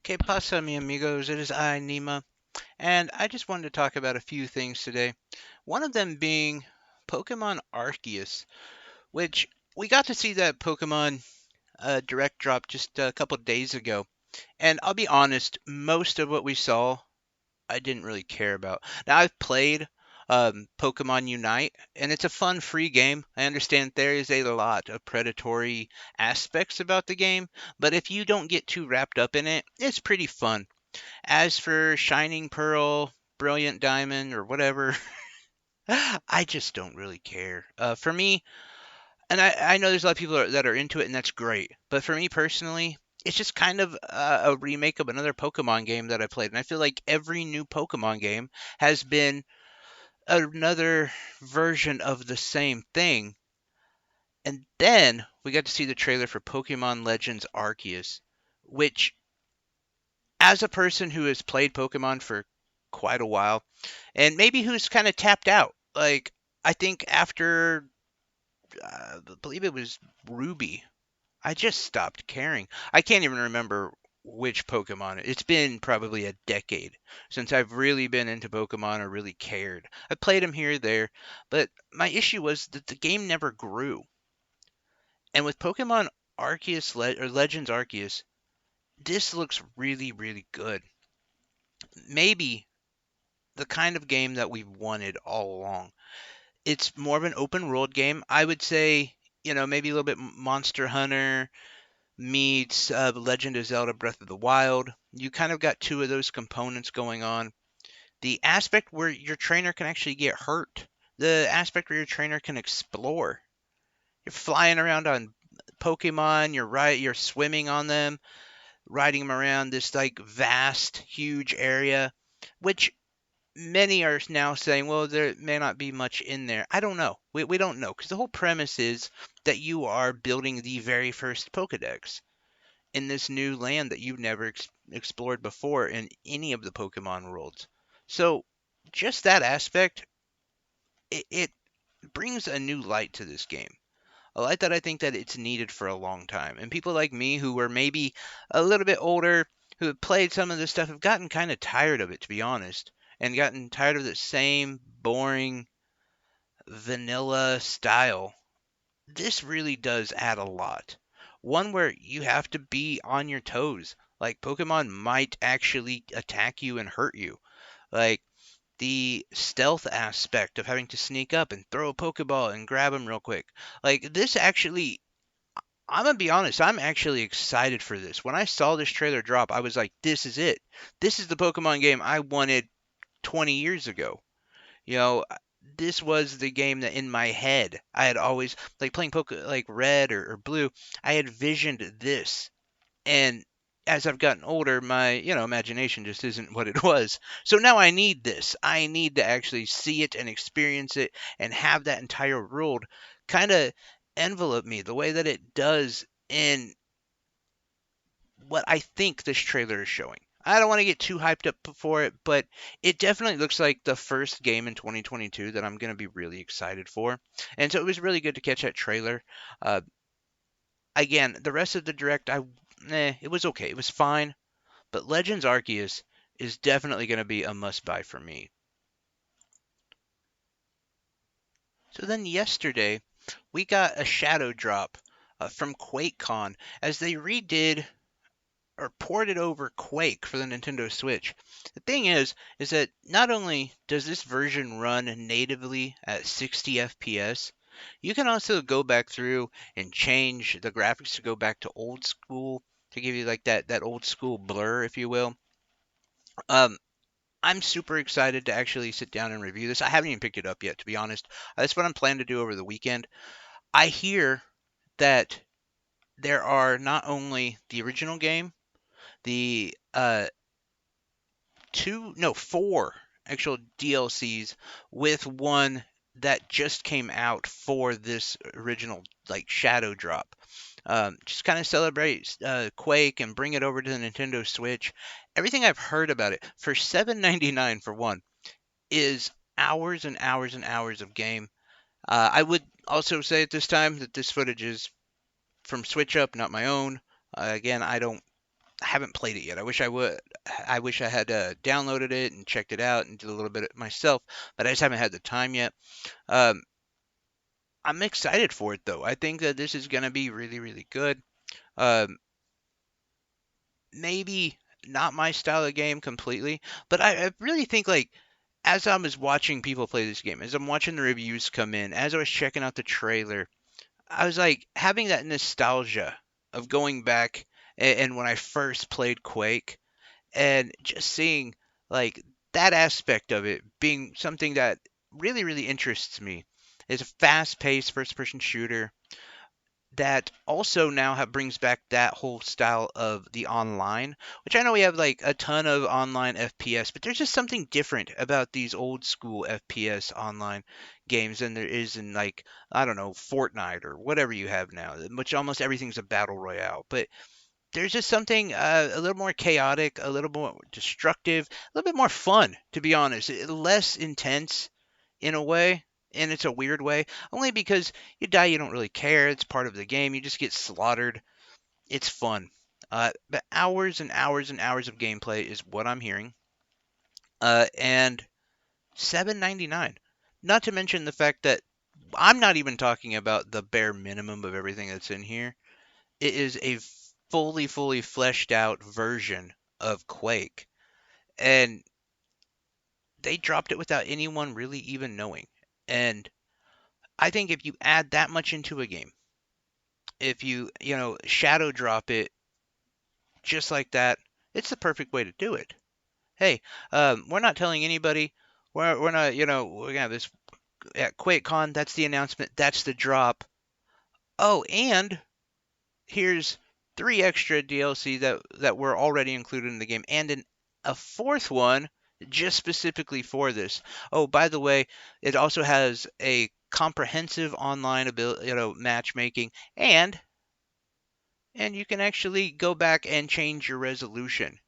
Que pasa, mi amigos? It is I, Nima, and I just wanted to talk about a few things today. One of them being Pokemon Arceus, which we got to see that Pokemon direct drop just a couple days ago. And I'll be honest, most of what we saw, I didn't really care about. Now, I've played Pokemon Unite, and it's a fun, free game. I understand there is a lot of predatory aspects about the game, but if you don't get too wrapped up in it, it's pretty fun. As for Shining Pearl, Brilliant Diamond, or whatever, I just don't really care. For me, and I know there's a lot of people that are into it, and that's great. But for me personally, it's just kind of a remake of another Pokemon game that I played. And I feel like every new Pokemon game has been another version of the same thing. And then we got to see the trailer for Pokemon Legends Arceus, which, as a person who has played Pokemon for quite a while, and maybe who's kind of tapped out. Like, I think after, I believe it was Ruby, I just stopped caring. I can't even remember which Pokemon. It's been probably a decade since I've really been into Pokemon or really cared. I played them here or there, but my issue was that the game never grew. And with Pokemon Arceus or Legends Arceus, this looks really, really good. Maybe the kind of game that we've wanted all along. It's more of an open world game. I would say, maybe a little bit Monster Hunter meets Legend of Zelda Breath of the Wild. You kind of got two of those components going on. The aspect where your trainer can actually get hurt, the aspect where your trainer can explore. You're flying around on Pokemon, you're swimming on them, riding them around this like vast, huge area, which many are now saying, well, there may not be much in there. I don't know. We don't know because the whole premise is that you are building the very first Pokedex in this new land that you've never explored before in any of the Pokemon worlds. So, just that aspect, it brings a new light to this game. A light that I think that it's needed for a long time. And people like me who were maybe a little bit older, who have played some of this stuff, have gotten kind of tired of it, to be honest, and gotten tired of the same boring vanilla style. This really does add a lot. One where you have to be on your toes. Like Pokemon might actually attack you and hurt you. Like the stealth aspect of having to sneak up and throw a Pokeball and grab them real quick. Like this actually, I'm gonna be honest, I'm actually excited for this. When I saw this trailer drop, I was like, this is it. This is the Pokemon game I wanted 20 years ago. You know, this was the game that in my head I had always like playing like Red or Blue. I had visioned this, and as I've gotten older, my imagination just isn't what it was. So now I need this. I need to actually see it and experience it and have that entire world kind of envelop me the way that it does in what I think this trailer is showing. I don't want to get too hyped up for it, but it definitely looks like the first game in 2022 that I'm going to be really excited for. And so it was really good to catch that trailer. Uh, Again, the rest of the direct, it was okay. It was fine, but Legends Arceus is definitely going to be a must buy for me. So then yesterday, we got a shadow drop from QuakeCon as they redid or ported over Quake for the Nintendo Switch. The thing is that not only does this version run natively at 60 FPS, you can also go back through and change the graphics to go back to old school to give you like that old school blur, if you will. Um, I'm super excited to actually sit down and review this. I haven't even picked it up yet, to be honest. That's what I'm planning to do over the weekend. I hear that there are not only the original game, the four actual DLCs with one that just came out for this original like shadow drop. Just kind of celebrate Quake and bring it over to the Nintendo Switch. Everything I've heard about it for $7.99 for one is hours and hours and hours of game. I would also say at this time that this footage is from Switch Up, not my own. Again, I don't I haven't played it yet. I wish I would. I wish I had downloaded it and checked it out and did a little bit myself, but I just haven't had the time yet. Um, I'm excited for it though. I think that this is gonna be really, really good. Um, Maybe not my style of game completely, but I really think like as I was watching people play this game, as I'm watching the reviews come in, as I was checking out the trailer, I was like having that nostalgia of going back and when I first played Quake and just seeing like that aspect of it being something that really, really interests me. It's a fast-paced first-person shooter that also now brings back that whole style of the online, which I know we have like a ton of online FPS, but there's just something different about these old school FPS online games than there is in like I don't know Fortnite or whatever you have now, which almost everything's a battle royale. But there's just something a little more chaotic, a little more destructive, a little bit more fun, to be honest, less intense in a way, and it's a weird way, only because you die, you don't really care. It's part of the game. You just get slaughtered. It's fun. But hours and hours and hours of gameplay is what I'm hearing. And 7.99. Not to mention the fact that I'm not even talking about the bare minimum of everything that's in here. It is a fully fleshed out version of Quake, and they dropped it without anyone really even knowing. And I think if you add that much into a game, if you shadow drop it just like that, it's the perfect way to do it. Hey, we're not telling anybody. We're not, we're gonna have this at QuakeCon. That's the announcement. That's the drop. Oh, and here's three extra DLC that were already included in the game, and a fourth one just specifically for this. Oh, by the way, it also has a comprehensive online ability, matchmaking, and you can actually go back and change your resolution.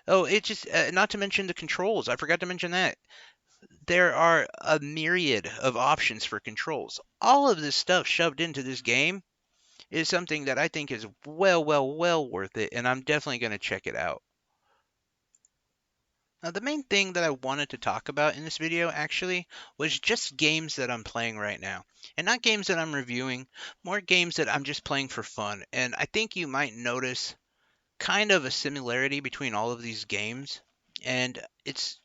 Oh, it just not to mention the controls. I forgot to mention that. There are a myriad of options for controls. All of this stuff shoved into this game is something that I think is well worth it, and I'm definitely going to check it out. Now, the main thing that I wanted to talk about in this video actually was just games that I'm playing right now. And not games that I'm reviewing, more games that I'm just playing for fun. And I think you might notice kind of a similarity between all of these games. And it's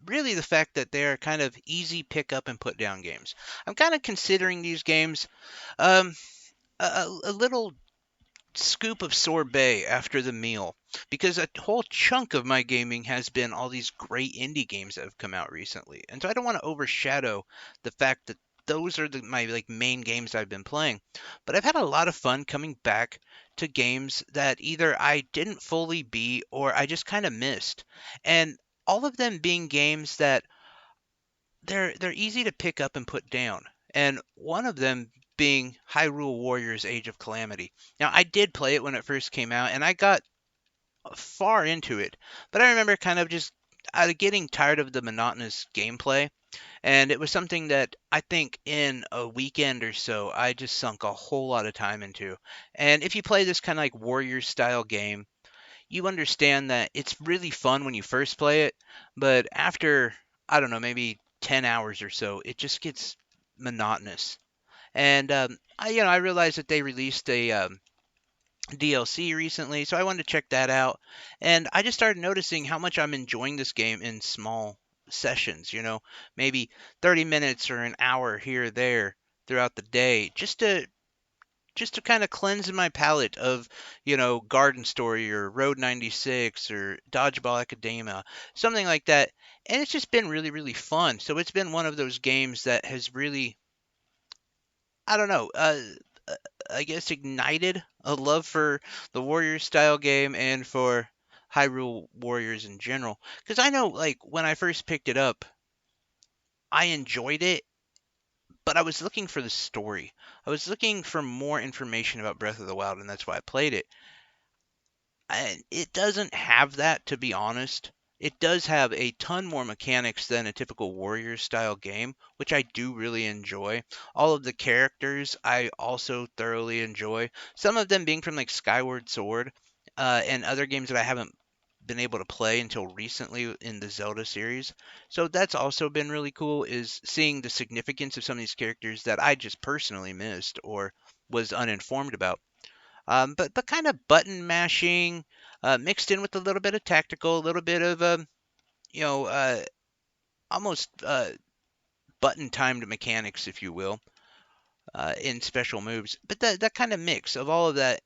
really the fact that they're kind of easy pick up and put down games. I'm kind of considering these games um, a little scoop of sorbet after the meal because a whole chunk of my gaming has been all these great indie games that have come out recently. And so I don't want to overshadow the fact that those are my like main games I've been playing. But I've had a lot of fun coming back to games that either I didn't fully beat or I just kind of missed. And all of them being games that they're easy to pick up and put down. And one of them being Hyrule Warriors Age of Calamity. Now, I did play it when it first came out, and I got far into it, but I remember kind of just getting tired of the monotonous gameplay, and it was something that I think in a weekend or so, I just sunk a whole lot of time into. And if you play this kind of like Warriors style game, you understand that it's really fun when you first play it, but after, I don't know, maybe 10 hours or so, it just gets monotonous. And I realized that they released a DLC recently, so I wanted to check that out. And I just started noticing how much I'm enjoying this game in small sessions, maybe 30 minutes or an hour here or there throughout the day, just to kind of cleanse my palate of, Garden Story or Road 96 or Dodgeball Academia, something like that. And it's just been really, really fun. So it's been one of those games that has really, I don't know, uh, I guess ignited a love for the Warriors style game and for Hyrule Warriors in general. Because I know, like, when I first picked it up, I enjoyed it, but I was looking for the story. I was looking for more information about Breath of the Wild, and that's why I played it. And it doesn't have that, to be honest. It does have a ton more mechanics than a typical Warriors style game, which I do really enjoy. All of the characters I also thoroughly enjoy. Some of them being from like Skyward Sword. and other games that I haven't been able to play until recently in the Zelda series. So that's also been really cool is seeing the significance of some of these characters that I just personally missed or was uninformed about. But kind of button mashing, mixed in with a little bit of tactical, a little bit of you know, almost button timed mechanics, if you will, in special moves. But that kind of mix of all of that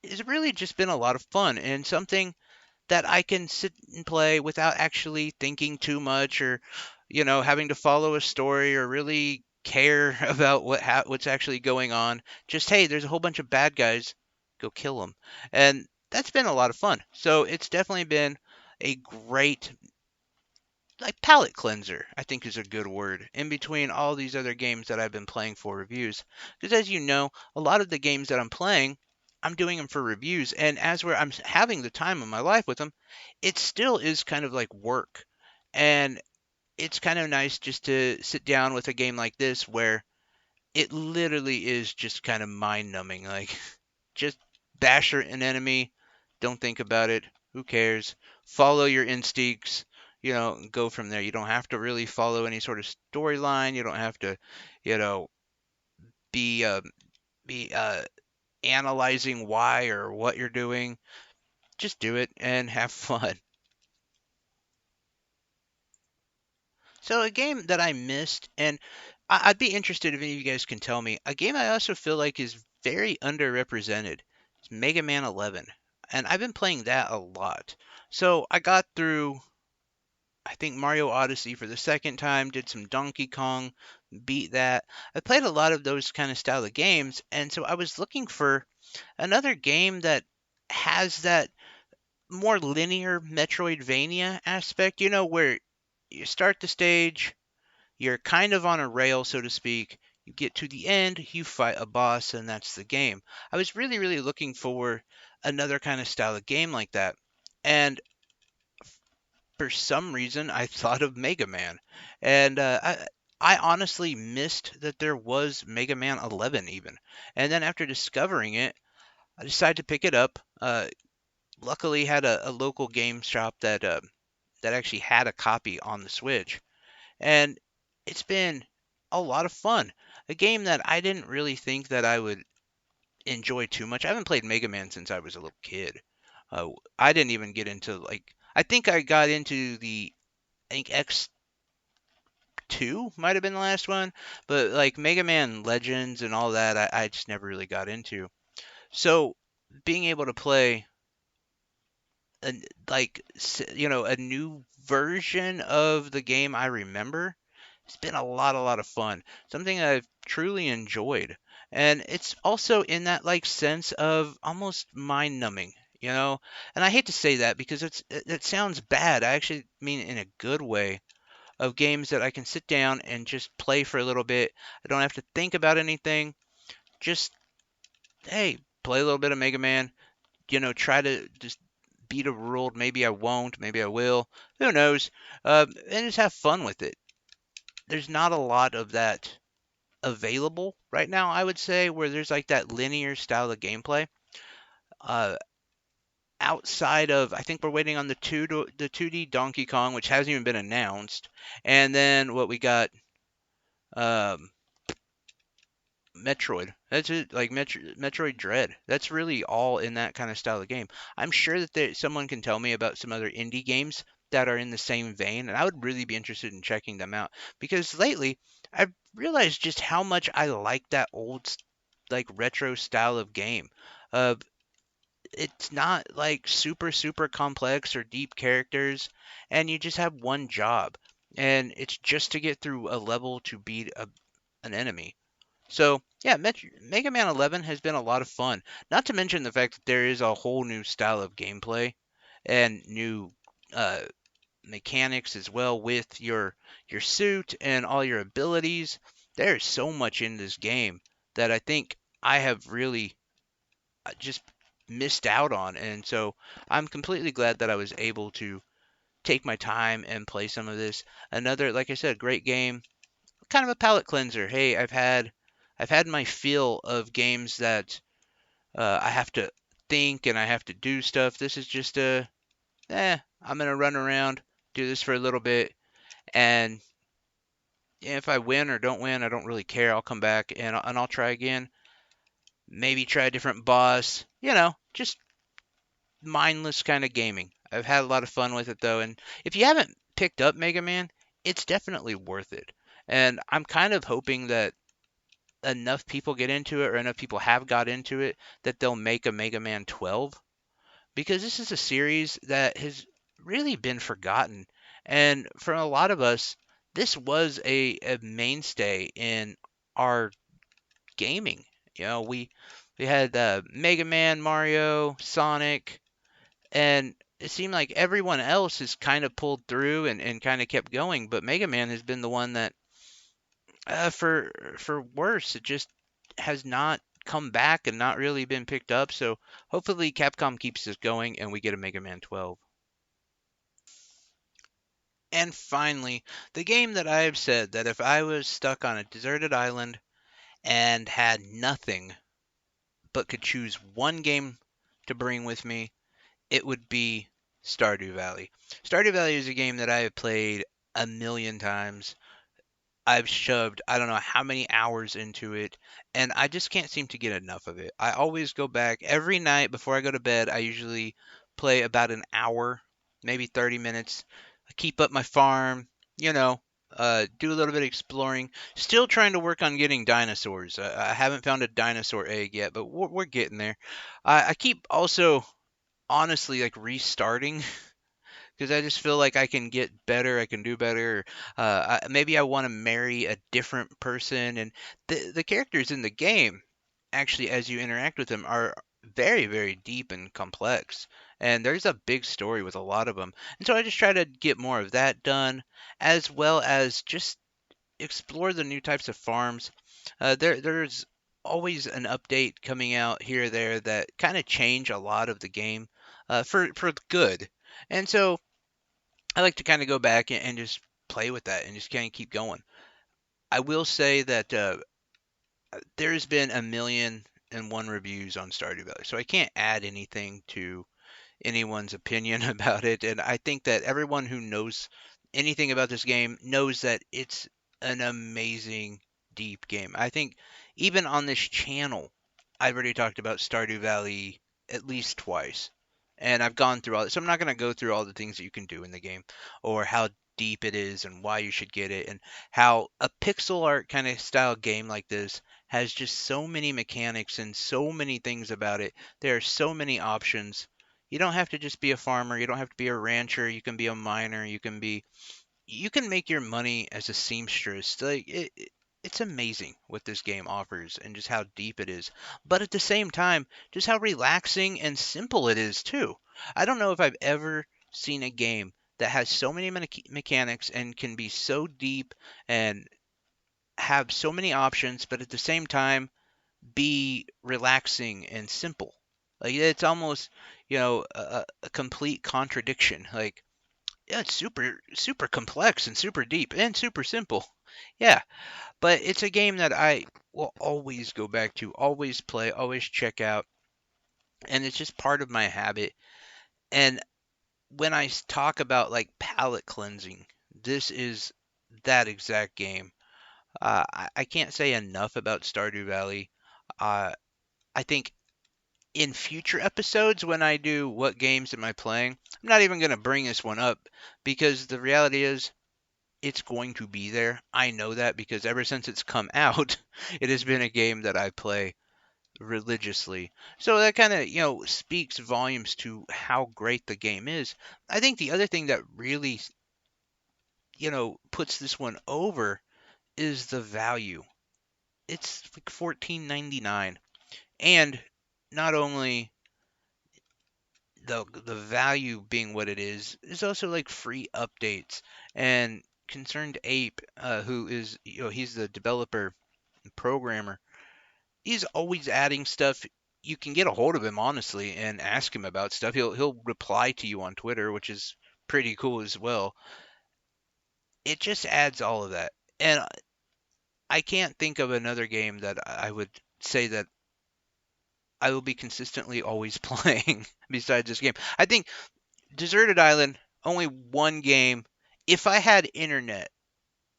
has really just been a lot of fun and something that I can sit and play without actually thinking too much or, having to follow a story or really care about what's actually going on. Just hey, there's a whole bunch of bad guys, go kill them, and that's been a lot of fun. So it's definitely been a great like palate cleanser, I think is a good word, in between all these other games that I've been playing for reviews. Because as you know, a lot of the games that I'm playing, I'm doing them for reviews, and as where I'm having the time of my life with them, it still is kind of like work. And it's kind of nice just to sit down with a game like this where it literally is just kind of mind numbing. Like just bash an enemy. Don't think about it. Who cares? Follow your instincts. Go from there. You don't have to really follow any sort of storyline. You don't have to, you know, be analyzing why or what you're doing. Just do it and have fun. So a game that I missed, and I'd be interested if any of you guys can tell me, a game I also feel like is very underrepresented. It's Mega Man 11, and I've been playing that a lot. So I got through, I think Mario Odyssey for the second time, did some Donkey Kong, beat that. I played a lot of those kind of style of games, and so I was looking for another game that has that more linear Metroidvania aspect, where you start the stage, you're kind of on a rail, so to speak. You get to the end, you fight a boss, and that's the game. I was really, really looking for another kind of style of game like that. And for some reason, I thought of Mega Man. And I honestly missed that there was Mega Man 11 even. And then after discovering it, I decided to pick it up. Luckily, had a local game shop that actually had a copy on the Switch, and it's been a lot of fun. A game that I didn't really think that I would enjoy too much. I haven't played Mega Man since I was a little kid. I didn't even get into like I think I got into I think X2 might have been the last one, but like Mega Man Legends and all that, I just never really got into. So being able to play an like a new version of the game I remember. It's been a lot of fun. Something I've truly enjoyed. And it's also in that like sense of almost mind numbing. And I hate to say that because it sounds bad. I actually mean it in a good way of games that I can sit down and just play for a little bit. I don't have to think about anything. Just hey, play a little bit of Mega Man, try to just beat a world. Maybe I won't. Maybe I will. Who knows? And just have fun with it. There's not a lot of that available right now, I would say, where there's like that linear style of gameplay. Uh, Outside of, I think we're waiting on the 2D Donkey Kong, which hasn't even been announced, and then what we got, um, Metroid. That's it, like Metroid Dread. That's really all in that kind of style of game. I'm sure that someone can tell me about some other indie games that are in the same vein, and I would really be interested in checking them out because lately I've realized just how much I like that old, like retro style of game. Uh, it's not like super super complex or deep characters, and you just have one job, and it's just to get through a level to beat an enemy. So yeah, Mega Man 11 has been a lot of fun. Not to mention the fact that there is a whole new style of gameplay and new uh, mechanics as well with your suit and all your abilities. There is so much in this game that I think I have really just missed out on, and so I'm completely glad that I was able to take my time and play some of this. Another, like I said, great game, kind of a palate cleanser. Hey, I've had my fill of games that I have to think and I have to do stuff. This is just I'm gonna run around, do this for a little bit, and if I win or don't win, I don't really care. I'll come back and I'll try again. Maybe try a different boss. Just mindless kind of gaming. I've had a lot of fun with it though, and if you haven't picked up Mega Man, it's definitely worth it. And I'm kind of hoping that enough people get into it or enough people have got into it that they'll make a Mega Man 12 because this is a series that has really been forgotten. And for a lot of us, this was a mainstay in our gaming. We had Mega Man, Mario, Sonic, and it seemed like everyone else has kind of pulled through and kind of kept going, but Mega Man has been the one that, for worse, it just has not come back and not really been picked up. So hopefully Capcom keeps this going and we get a Mega Man 12. And finally, the game that I have said that if I was stuck on a deserted island and had nothing but could choose one game to bring with me, it would be Stardew Valley. Stardew Valley is a game that I have played a million times. I've shoved I don't know how many hours into it, and I just can't seem to get enough of it. I always go back every night before I go to bed. I usually play about an hour, maybe 30 minutes. I keep up my farm, you know, do a little bit of exploring. Still trying to work on getting dinosaurs. I haven't found a dinosaur egg yet, but we're getting there. I keep also honestly like restarting because I just feel like I can get better, I can do better. Maybe I want to marry a different person, and the characters in the game, actually, as you interact with them, are very, very deep and complex. And there's a big story with a lot of them. And so I just try to get more of that done, as well as just explore the new types of farms. There's always an update coming out here or there that kind of change a lot of the game for good. And so I like to kind of go back and just play with that and just kind of keep going. I will say that there's been a million and one reviews on Stardew Valley, so I can't add anything to anyone's opinion about it. And I think that everyone who knows anything about this game knows that it's an amazing, deep game. I think even on this channel, I've already talked about Stardew Valley at least twice. And I've gone through all this. So I'm not going to go through all the things that you can do in the game or how deep it is and why you should get it and how a pixel art kind of style game like this has just so many mechanics and so many things about it. There are so many options. You don't have to just be a farmer. You don't have to be a rancher. You can be a miner. You can make your money as a seamstress. Like it's amazing what this game offers and just how deep it is. But at the same time, just how relaxing and simple it is too. I don't know if I've ever seen a game that has so many mechanics and can be so deep and have so many options, but at the same time be relaxing and simple. Like it's almost, a complete contradiction. Like, yeah, it's super complex and super deep and super simple. Yeah, but it's a game that I will always go back to, always play, always check out, and it's just part of my habit. And when I talk about like palate cleansing, this is that exact game. I can't say enough about Stardew Valley. Uh, I think in future episodes when I do what games am I playing, I'm not even going to bring this one up because the reality is it's going to be there. I know that because ever since it's come out, it has been a game that I play religiously. So that kind of, speaks volumes to how great the game is. I think the other thing that really, puts this one over is the value. It's like 14.99, and not only the value being what it is also like free updates. And Concerned Ape, who is, he's the developer and programmer, he's always adding stuff. You can get a hold of him honestly and ask him about stuff. He'll reply to you on Twitter, which is pretty cool as well. It just adds all of that. And I can't think of another game that I would say that I will be consistently always playing besides this game. I think Deserted Island, only one game. If I had internet,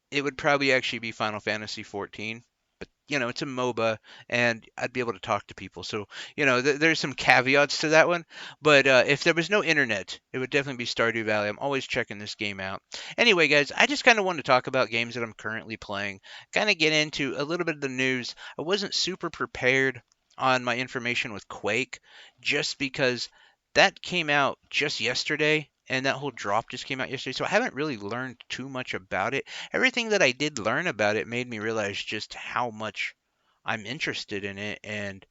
it would probably actually be Final Fantasy 14. But it's a MOBA, and I'd be able to talk to people. So there's some caveats to that one. But if there was no internet, it would definitely be Stardew Valley. I'm always checking this game out. Anyway, guys, I just kind of wanted to talk about games that I'm currently playing. Kind of get into a little bit of the news. I wasn't super prepared on my information with Quake, just because that came out just yesterday. And that whole drop just came out yesterday, so I haven't really learned too much about it. Everything that I did learn about it made me realize just how much I'm interested in it and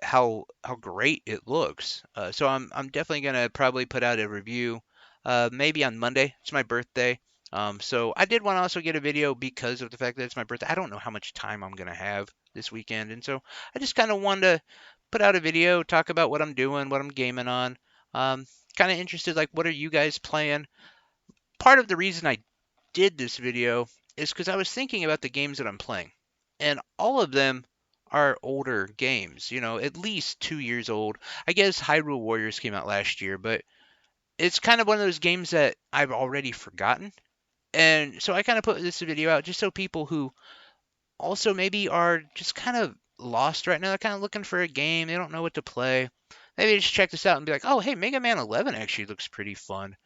how great it looks. So I'm definitely gonna probably put out a review, maybe on Monday. It's my birthday. So I did want to also get a video because of the fact that it's my birthday. I don't know how much time I'm gonna have this weekend, and so I just kind of wanted to put out a video, talk about what I'm doing, what I'm gaming on. Um, Kind of interested, like, what are you guys playing? Part of the reason I did this video is because I was thinking about the games that I'm playing, and all of them are older games, at least 2 years old. I guess Hyrule Warriors came out last year, but it's kind of one of those games that I've already forgotten. And so I kind of put this video out just so people who also maybe are just kind of lost right now, they're kind of looking for a game, they don't know what to play. Maybe just check this out and be like, oh, hey, Mega Man 11 actually looks pretty fun.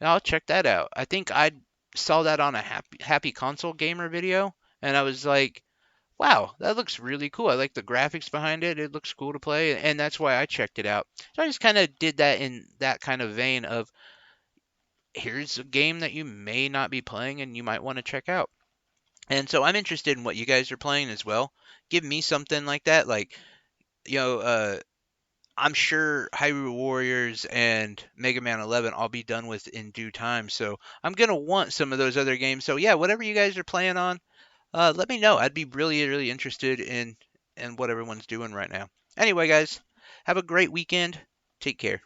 And I'll check that out. I think I saw that on a happy console gamer video, and I was like, wow, that looks really cool. I like the graphics behind it. It looks cool to play, and that's why I checked it out. So I just kind of did that in that kind of vein of, here's a game that you may not be playing and you might want to check out. And so I'm interested in what you guys are playing as well. Give me something like that, like, you know, uh, I'm sure Hyrule Warriors and Mega Man 11 I'll be done with in due time. So I'm gonna want some of those other games. So yeah, whatever you guys are playing on, let me know. I'd be really, really interested in what everyone's doing right now. Anyway, guys, have a great weekend. Take care.